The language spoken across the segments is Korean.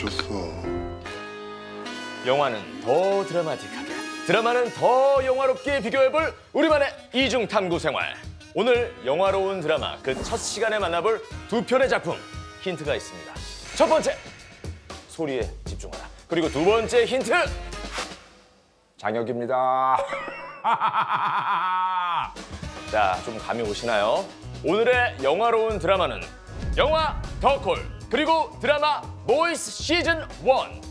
미쳤어. 영화는 더 드라마틱하게, 드라마는 더 영화롭게 비교해볼 우리만의 이중 탐구 생활. 오늘 영화로운 드라마 그 첫 시간에 만나볼 두 편의 작품 힌트가 있습니다. 첫 번째, 소리에 집중하라. 그리고 두 번째 힌트, 장혁입니다. 자, 좀 감이 오시나요? 오늘의 영화로운 드라마는 영화 더콜, 그리고 드라마 보이스 시즌 1.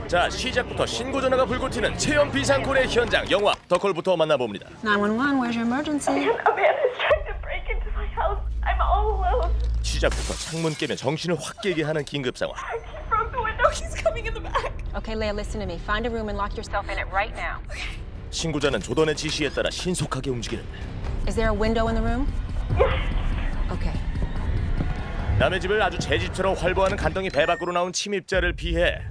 자, 시작부터 신고 전화가 불고 튀는 체험 비상콜의 현장, 영화 더콜부터 만나봅니다. 911, where's your emergency? A man is trying to break into my house. I'm all alone. 시작부터 창문 깨며 정신을 확 깨게 하는 긴급 상황. He broke the window. He's coming in the back. Okay, Leia, listen to me. Find a room and lock yourself in it right now. 신고자는 조던의 지시에 따라 신속하게 움직이는데 Is there a window in the room? Okay. 남의 집을 아주 제 집처럼 활보하는 간덩이 배 밖으로 나온 침입자를 피해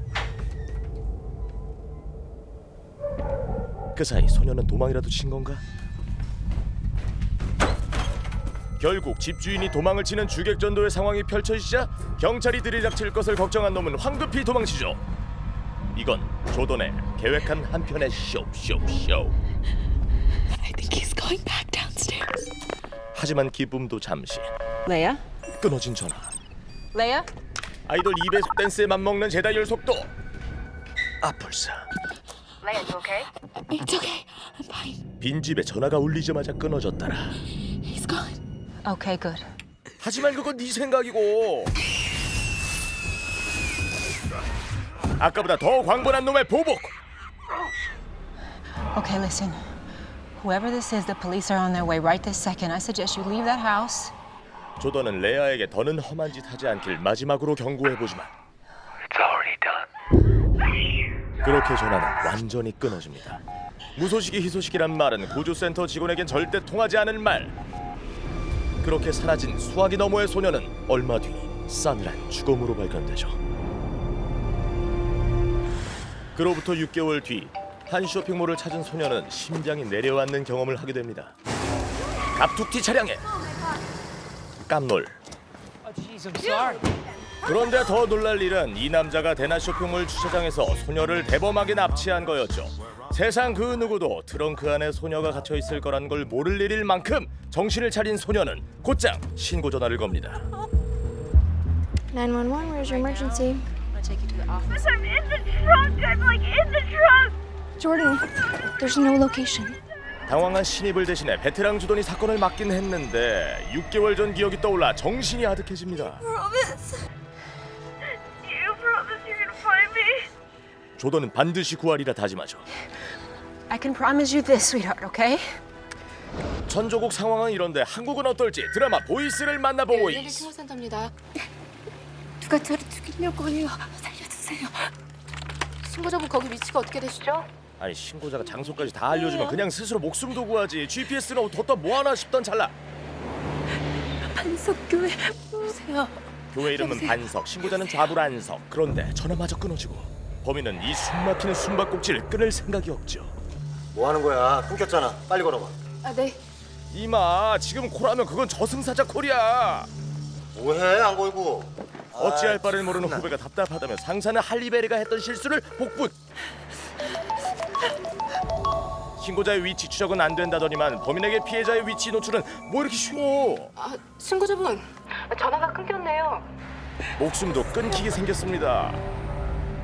그 사이 소녀는 도망이라도 친 건가? 결국 집주인이 도망을 치는 주객전도의 상황이 펼쳐지자 경찰이 들이닥칠 것을 걱정한 놈은 황급히 도망치죠. 이건 조던의 계획한 한편의 쇼. I think he's going back downstairs. 하지만 기쁨도 잠시. Leia? 끊어진 전화. Leia? 아이돌 2배속 댄스에 맞먹는 제다이얼 속도. 아플사. Leia, you okay? It's okay. I'm fine. 빈집에 전화가 울리자마자 끊어졌더라. He's gone. Okay, good. 하지만 그건 네 생각이고. 아까보다 더 광범한 놈의 보복. Okay, listen. Whoever this is, the police are on their way right this second. I suggest you leave that house. 조던은 레아에게 더는 험한 짓 하지 않길 마지막으로 경고해보지만 그렇게 전화는 완전히 끊어집니다. 무소식이 희소식이란 말은 구조센터 직원에겐 절대 통하지 않을 말. 그렇게 사라진 수화기 너머의 소녀는 얼마 뒤 싸늘한 죽음으로 발견되죠. 그로부터 6개월 뒤 한 쇼핑몰을 찾은 소녀는 심장이 내려앉는 경험을 하게 됩니다. 갑툭튀 차량에 깜놀. 그런데 더 놀랄 일은 이 남자가 대나 쇼핑몰 주차장에서 소녀를 대범하게 납치한 거였죠. 세상 그 누구도 트렁크 안에 소녀가 gat혀 있을 거란 걸 모를 일일 만큼 정신을 차린 소녀는 곧장 신고 전화를 겁니다. 911, where's your emergency? I'm gonna take you to the office. I'm in the trunk. I'm like in the trunk. Jordan, there's no location. 당황한 신입을 대신해 베테랑 조던이 사건을 맡긴 했는데 6개월 전 기억이 떠올라 정신이 아득해집니다. Promise. You promise you're gonna find me. 조던은 반드시 구하리라 다짐하죠. I can promise you this, sweetheart, okay? 전조국 상황은 이런데 한국은 어떨지 드라마 보이스를 만나보고 있어. 신고센터입니다. 누가 저를 죽이려고 해요. 살려주세요. 신고자분 거기 위치가 어떻게 되시죠? 아니 신고자가 장소까지 다 알려주면 그냥 스스로 목숨도 구하지. GPS는 어디다 뭐하나 싶던 찰나. 반석교회 오세요. 교회 이름은 반석, 신고자는 좌불안석. 그런데 전화마저 끊어지고 범인은 이 숨막히는 숨바꼭질을 끊을 생각이 없죠. 뭐 하는 거야? 끊겼잖아. 빨리 걸어봐. 아, 네. 이마 지금 콜하면 그건 저승사자 콜이야. 뭐해? 안 걸고. 어찌할 바를 모르는 후배가 답답하다며 상사는 할리베리가 했던 실수를 복분. 신고자의 위치 추적은 안 된다더니만 범인에게 피해자의 위치 노출은 뭐 이렇게 쉬워. 아, 신고자분. 전화가 끊겼네요. 목숨도 끊기게 생겼습니다.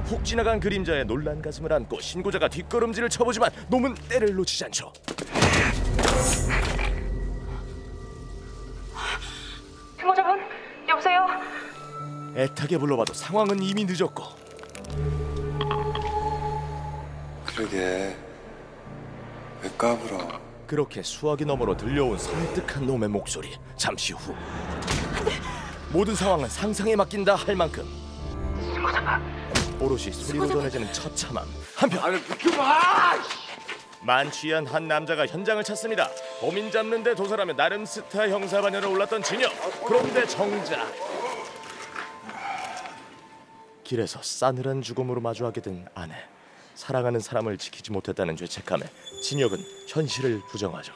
훅 지나간 그림자에 놀란 가슴을 안고 신고자가 뒷걸음질을 쳐보지만 놈은 때를 놓치지 않죠. 신고자분, 여보세요? 애타게 불러봐도 상황은 이미 늦었고. 그러게. 왜 까불어? 그렇게 수화기 너머로 들려온 설득한 놈의 목소리. 잠시 후 모든 상황은 상상에 맡긴다 할 만큼 오롯이 소리로 전해지는 처참함. 한편 아니 비켜봐! 만취한 한 남자가 현장을 찾습니다. 범인 잡는 데 도사라며 나름 스타 형사반열에 올랐던 진혁. 그런데 정작 길에서 싸늘한 죽음으로 마주하게 된 아내. 사랑하는 사람을 지키지 못했다는 죄책감에 진혁은 현실을 부정하죠.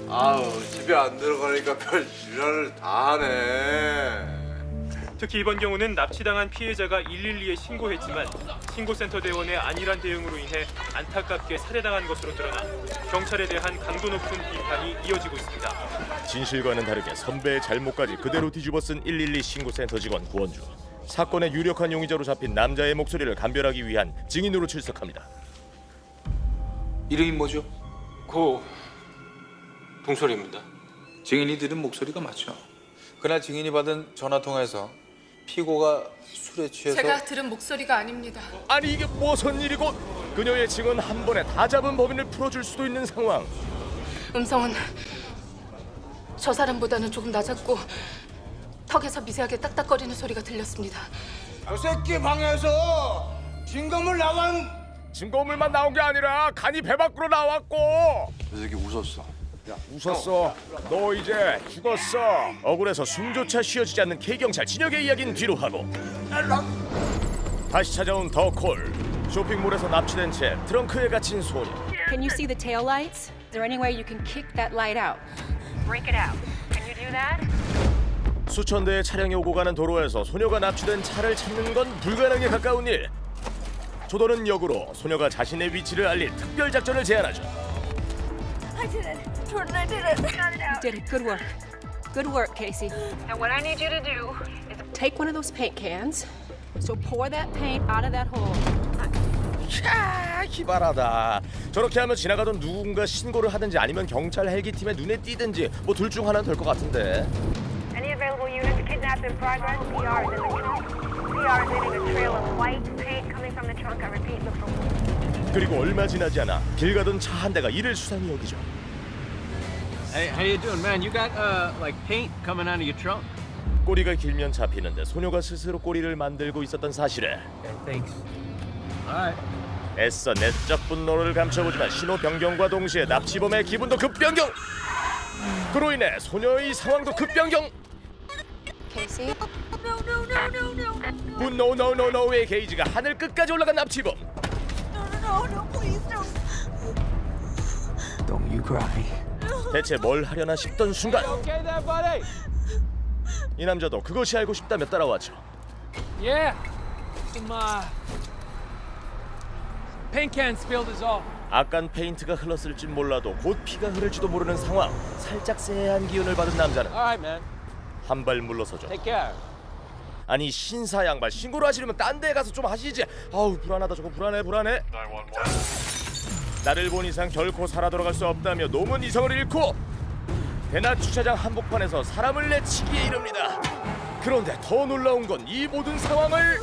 아우 집에 안 들어가니까 별 지랄을 다 하네. 특히 이번 경우는 납치당한 피해자가 112에 신고했지만 신고센터 대원의 안일한 대응으로 인해 안타깝게 살해당한 것으로 드러나 경찰에 대한 강도 높은 비판이 이어지고 있습니다. 진실과는 다르게 선배의 잘못까지 그대로 뒤집어 쓴 112 신고센터 직원 구원주. 사건의 유력한 용의자로 잡힌 남자의 목소리를 감별하기 위한 증인으로 출석합니다. 이름이 뭐죠? 동솔입니다. 증인이 들은 목소리가 맞죠. 그날 증인이 받은 전화통화에서 피고가 술에 취해서 제가 들은 목소리가 아닙니다. 아니 이게 무슨 일이고 그녀의 증언 한 번에 다 잡은 범인을 풀어줄 수도 있는 상황. 음성은 저 사람보다는 조금 낮았고 턱에서 미세하게 딱딱거리는 소리가 들렸습니다. 저 새끼 방에서 증거물 나간 증거물만 나온 게 아니라 간이 배 밖으로 나왔고. 저 새끼 웃었어. 웃었어. 너 이제 죽었어. 억울해서 숨조차 쉬어지지 않는 K경찰 진혁의 이야기는 뒤로 하고 다시 찾아온 더 콜. 쇼핑몰에서 납치된 채 트렁크에 갇힌 소녀. Can you see the tail lights? Is there any way you can kick that light out? Break it out. Can you do that? 수천 대의 차량이 오고 가는 도로에서 소녀가 납치된 차를 찾는 건 불가능에 가까운 일. 조던은 역으로 소녀가 자신의 위치를 알릴 특별 작전을 제안하죠. I did it. Jordan, I did it. Got it out. Did it. Good work. Good work, Casey. And what I need you to do is Take one of those paint cans. So pour that paint out of that hole. 캬, 기발하다. 저렇게 하면 지나가던 누군가 신고를 하든지 아니면 경찰 헬기팀의 눈에 띄든지 뭐 둘 중 하나는 될 것 같은데. any available units kidnapped in progress. PR is in the trunk. PR is leaving a trail of white paint coming from the trunk. I repeat, look for more. 그리고 얼마 지나지 않아 길 가던 차 한 대가 이를 수상히 여기죠. Hey, how you doing, man? You got like paint coming out of your trunk? 꼬리가 길면 잡히는데 소녀가 스스로 꼬리를 만들고 있었던 사실에 Thanks. All right. 애써 내적 분노를 감춰보지만 신호 변경과 동시에 납치범의 기분도 급변경. 그로 인해 소녀의 상황도 급변경. Casey? 분노 노노노의 게이지가 하늘 끝까지 올라간 납치범. No, please don't. Don't you cry. 대체 뭘 하려나 싶던 순간 Okay there, buddy? 이 남자도 그것이 알고 싶다며 따라왔죠. Yeah. Some paint can spilled is all. 아깐 페인트가 흘렀을지 몰라도 곧 피가 흐를지도 모르는 상황. 살짝 쎄한 기운을 받은 남자는 All right, man. 한 발 물러서죠. Take care. 아니 신사 양반, 신고를 하시려면 딴 데 가서 좀 하시지. 아우 불안하다. 저거 불안해. 나를 본 이상 결코 살아 돌아갈 수 없다며 노문 이성을 잃고 대낮 주차장 한복판에서 사람을 내치기에 이릅니다. 그런데 더 놀라운 건 이 모든 상황을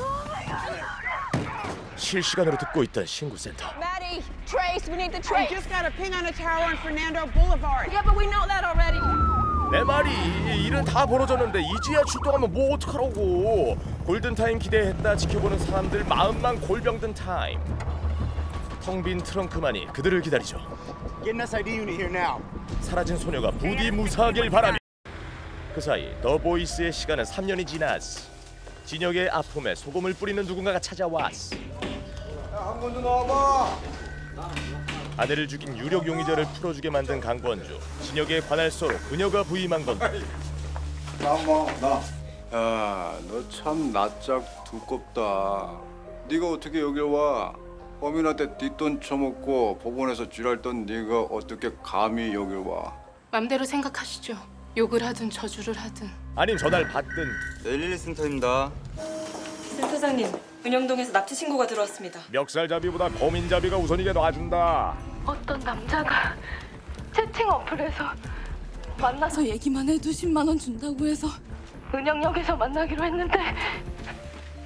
실시간으로 듣고 있던 신고센터. Maddie, Trace, we need the Trace. Just got a ping on a tower on Fernando Boulevard. Yeah, but we know that already. 내 말이 일은 다 벌어졌는데 이제야 출동하면 뭐 어떡하라고. 골든타임 기대했다 지켜보는 사람들 마음만 골병든 타임. 텅 빈 트렁크만이 그들을 기다리죠. Getting us ID unit here now. 사라진 소녀가 부디 무사하길 바라며 그 사이 더 보이스의 시간은 3년이 지났어. 진혁의 아픔에 소금을 뿌리는 누군가가 찾아왔어. 한 번 더 나와봐. 아내를 죽인 유력 용의자를 풀어주게 만든 강권주. 진혁의 관할소로 그녀가 부임한 건데 나. 야, 너 참 낯짝 두껍다. 네가 어떻게 여길 와? 범인한테 뒷돈 쳐먹고 법원에서 쥐랄던 네가 어떻게 감히 여길 와? 맘대로 생각하시죠. 욕을 하든 저주를 하든. 아닌 전화를 받든. 112 센터입니다. 센터장님, 은영동에서 납치 신고가 들어왔습니다. 멱살잡이보다 범인잡이가 우선이게 놔준다. 어떤 남자가 채팅 어플에서 만나서 얘기만 해도 10만 원 준다고 해서 은영역에서 만나기로 했는데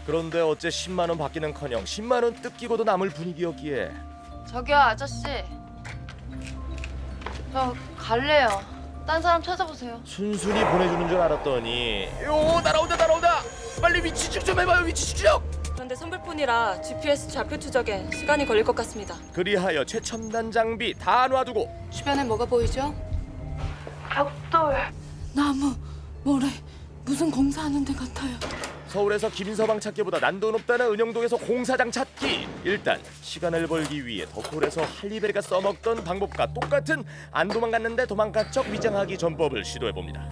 그런데 어째 10만 원 받기는커녕 10만 원 뜯기고도 남을 분위기였기에. 저기요 아저씨, 저 갈래요. 딴 사람 찾아보세요. 순순히 보내주는 줄 알았더니 요 날아온다. 빨리 위치 추적 좀 해봐요. 위치 추적. 그런데 선불뿐이라 GPS 좌표 추적에 시간이 걸릴 것 같습니다. 그리하여 최첨단 장비 다 놔두고 주변에 뭐가 보이죠? 벽돌, 나무, 모래, 무슨 공사하는 데 같아요. 서울에서 김인서방 찾기보다 난도 높다는 은영동에서 공사장 찾기. 일단 시간을 벌기 위해 덕홀에서 할리베리가 써먹던 방법과 똑같은 안 도망갔는데 도망간 척 위장하기 전법을 시도해봅니다.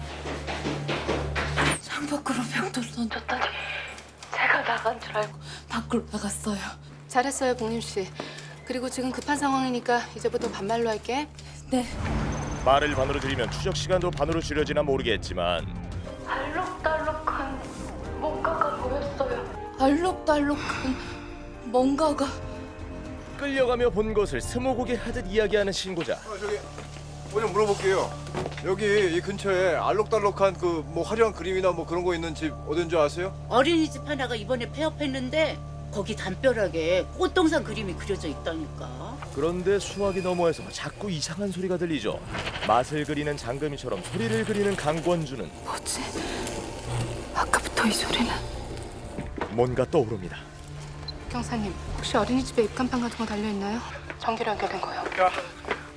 전부 밖으로 벽돌 던졌더니 제가 나간 줄 알고 밖으로 나갔어요. 잘했어요, 복림 씨. 그리고 지금 급한 상황이니까 이제부터 반말로 할게. 네. 말을 반으로 들이면 추적 시간도 반으로 줄여지나 모르겠지만 알록달록한 뭔가가 보였어요. 알록달록한 뭔가가. 끌려가며 본 것을 스무고개 하듯 이야기하는 신고자. 저기 뭐 좀 물어볼게요. 여기 이 근처에 알록달록한 그 뭐 화려한 그림이나 뭐 그런 거 있는 집 어딘 줄 아세요? 어린이집 하나가 이번에 폐업했는데 거기 담벼락에 꽃동산 그림이 그려져 있다니까. 그런데 수화기 너머에서 자꾸 이상한 소리가 들리죠. 맛을 그리는 장금이처럼 소리를 그리는 강권주는 뭐지? 아까부터 이 소리는. 뭔가 떠오릅니다. 경사님, 혹시 어린이집에 입간판 같은 거 달려있나요? 전기로 연결된 거요. 야,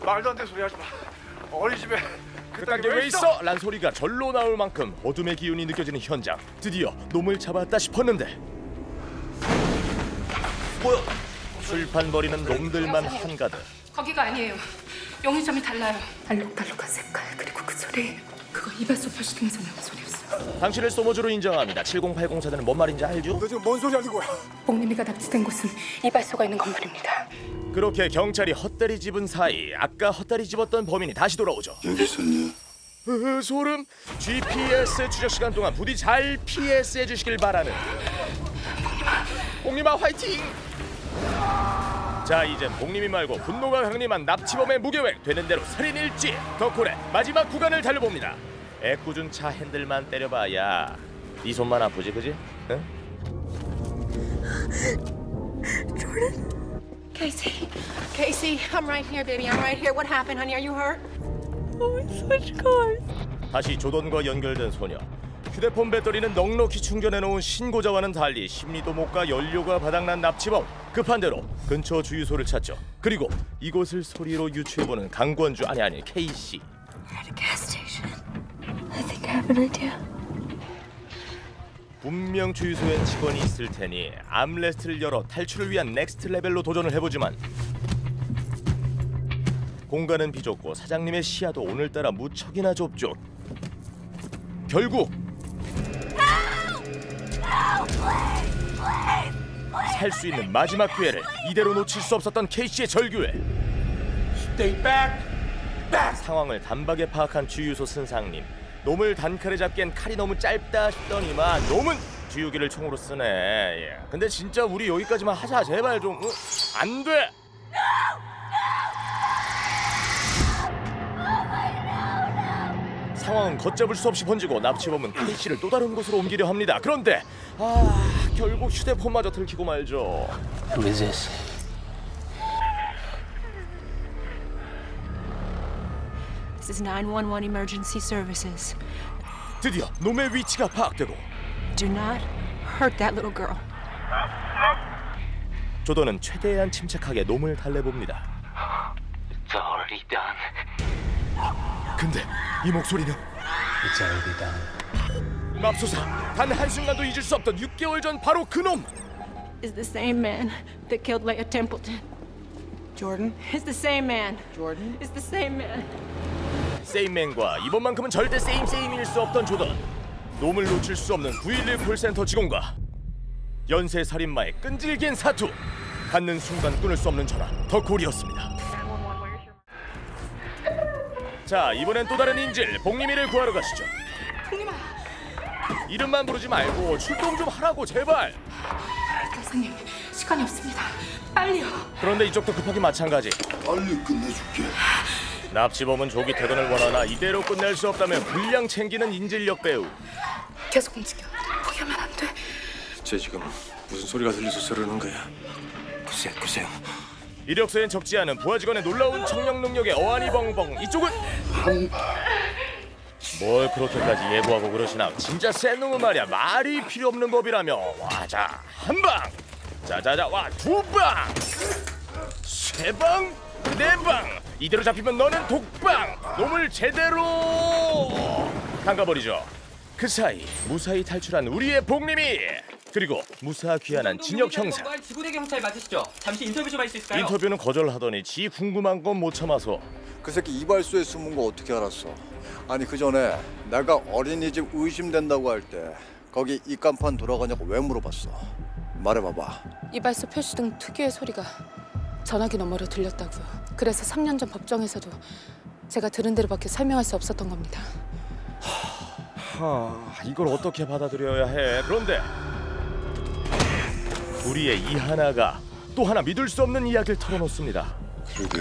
말도 안 되는 소리 하지 마. 어린이집에 그딴 게 왜 있어? 란 소리가 절로 나올 만큼 어둠의 기운이 느껴지는 현장. 드디어 놈을 잡았다 싶었는데 뭐야? 술판 버리는 놈들만 한가득. 거기가 아니에요. 용의점이 달라요. 알록달록한 색깔 그리고 그 소리. 그거 이발소 표시등에서 나는 소리였어요. 당신을 소모주로 인정합니다. 7080 세대는 뭔 말인지 알죠? 너 지금 뭔 소리 하는 거야? 복림이가 납치된 곳은 이발소가 있는 건물입니다. 그렇게 경찰이 헛다리 집은 사이 아까 헛다리 집었던 범인이 다시 돌아오죠. 여기 있었냐? 소름. GPS 추적 시간 동안 부디 잘 PS 해주시길 바라는 복림아 화이팅! 자, 이젠 복림이 말고 분노가 강림한 납치범의 무계획, 되는 대로 살인일지 덕콜의 마지막 구간을 달려봅니다. 애꿎은 차 핸들만 때려봐야 네 손만 아프지, 그지? 응? Jordan? Casey, I'm right here, baby. I'm right here. What happened, honey? Are you hurt? Oh, we switched cars. 다시 조던과 연결된 소녀. 휴대폰 배터리는 넉넉히 충전해놓은 신고자와는 달리 심리도 못 가 연료가 바닥난 납치범. 급한 대로 근처 주유소를 찾죠. 그리고 이곳을 소리로 유추해보는 강권주, 아니 K씨. We're at a gas station. I think I have an idea. 분명 주유소엔 직원이 있을 테니 암레스트를 열어 탈출을 위한 넥스트 레벨로 도전을 해보지만 공간은 비좁고 사장님의 시야도 오늘따라 무척이나 좁죠. 결국 살 수 있는 마지막 기회를 이대로 놓칠 수 없었던 K씨의 절규에 상황을 단박에 파악한 주유소 선상님. 놈을 단칼에 잡기엔 칼이 너무 짧다 싶더니만 놈은 주유기를 총으로 쓰네. 예. 근데 진짜 우리 여기까지만 하자 제발 좀. 안 돼. 상황은 걷잡을 수 없이 번지고 납치범은 K씨를 또 다른 곳으로 옮기려 합니다. 그런데 결국 휴대폰마저 들키고 말죠. Who is this? This is 911 emergency services. 드디어 놈의 위치가 파악되고 Do not hurt that little girl. 조던은 최대한 침착하게 놈을 달래봅니다. It's already done. 근데 이 목소리는 It's already done. 맙소사, 단 한순간도 잊을 수 없던 6개월 전 바로 그놈! Is the same man that killed Leah Templeton. Jordan? Is the same man. Jordan? Is the same man. 세임맨과 이번만큼은 절대 세임일 수 없던 조던. 놈을 놓칠 수 없는 911 콜센터 직원과 연쇄 살인마의 끈질긴 사투. 갖는 순간 끊을 수 없는 전화, 덕콜이었습니다. 자, 이번엔 또 다른 인질, 복림이를 구하러 가시죠. 복림아. 이름만 부르지 말고 출동 좀 하라고 제발. 교사님, 시간이 없습니다. 빨리요. 그런데 이쪽도 급하게 마찬가지. 빨리 끝내줄게. 납치범은 조기 퇴근을 원하나 이대로 끝낼 수 없다며 분량 챙기는 인질력 배우. 계속 움직여. 포기하면 안 돼. 쟤 지금 무슨 소리가 들려서 저러는 거야? 글쎄. 이력서엔 적지 않은 부하 직원의 놀라운 청력 능력에 어안이 벙벙. 이쪽은 뭘 그렇게까지 예고하고 그러시나. 진짜 센 놈은 말이야 말이 필요 없는 법이라며. 와자 한 방, 자자자 와 두 방, 세 방, 네 방. 이대로 잡히면 너는 독방. 놈을 제대로 담가버리죠. 그 사이 무사히 탈출한 우리의 복림이, 그리고 무사 귀환한 진혁 형사. 지구대 경찰 맞으시죠? 잠시 인터뷰 좀 할 수 있을까요? 인터뷰는 거절하더니 지 궁금한 건 못 참아서. 그 새끼 이발소에 숨은 거 어떻게 알았어? 아니 그 전에 내가 어린이집 의심된다고 할 때 거기 입간판 돌아가냐고 왜 물어봤어? 말해봐봐. 이발소 표시등 특유의 소리가 전화기 너머로 들렸다고요. 그래서 3년 전 법정에서도 제가 들은 대로밖에 설명할 수 없었던 겁니다. 이걸 어떻게 받아들여야 해? 그런데 우리의 이하나가 또 하나 믿을 수 없는 이야기를 털어놓습니다. 그러게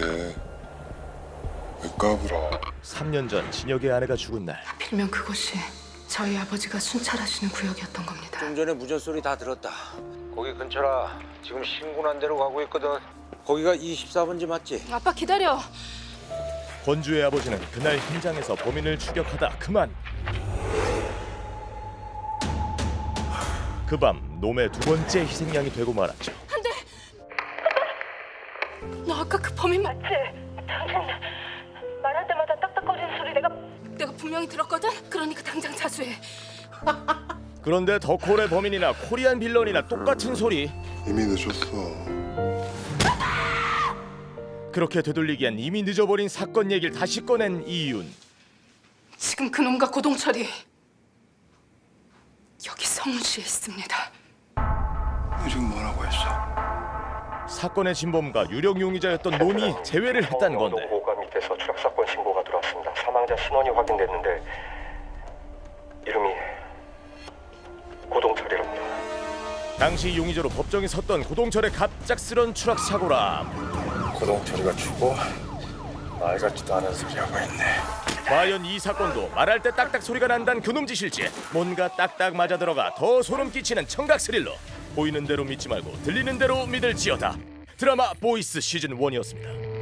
왜 까불어? 3년 전 진혁의 아내가 죽은 날 하필이면 그곳이 저희 아버지가 순찰하시는 구역이었던 겁니다. 좀 전에 무전 소리 다 들었다. 거기 근처라. 지금 신고난 대로 가고 있거든. 거기가 24번지 맞지? 아빠 기다려. 권주의 아버지는 그날 현장에서 범인을 추격하다 그만. 그 밤 놈의 두 번째 희생양이 되고 말았죠. 안돼. 너 아까 그 범인 맞지? 당장 말할 때마다 딱딱거리는 소리 내가 분명히 들었거든. 그러니까 당장 자수해. 그런데 더콜의 범인이나 코리안 빌런이나 똑같은 소리. 이미 늦었어. 그렇게 되돌리기엔 이미 늦어버린 사건 얘기를 다시 꺼낸 이윤. 지금 그놈과 고동철이 여기 성시에 있습니다. 너 지금 뭐라고 했어? 사건의 진범과 유력 용의자였던 놈이 제외를 했다는 건데. 호가 밑에서 추락 사건 신고가 들어왔습니다. 사망자 신원이 확인됐는데 이름이 고동철이랍니다. 당시 용의자로 법정에 섰던 고동철의 갑작스런 추락 사고라. 고동철이가 죽고 말 같지도 않은 소리 하고 있네. 과연 이 사건도 말할 때 딱딱 소리가 난다는 그놈 짓일지 뭔가 딱딱 맞아 들어가 더 소름 끼치는 청각 스릴러. 보이는 대로 믿지 말고 들리는 대로 믿을지어다. 드라마 보이스 시즌 1이었습니다.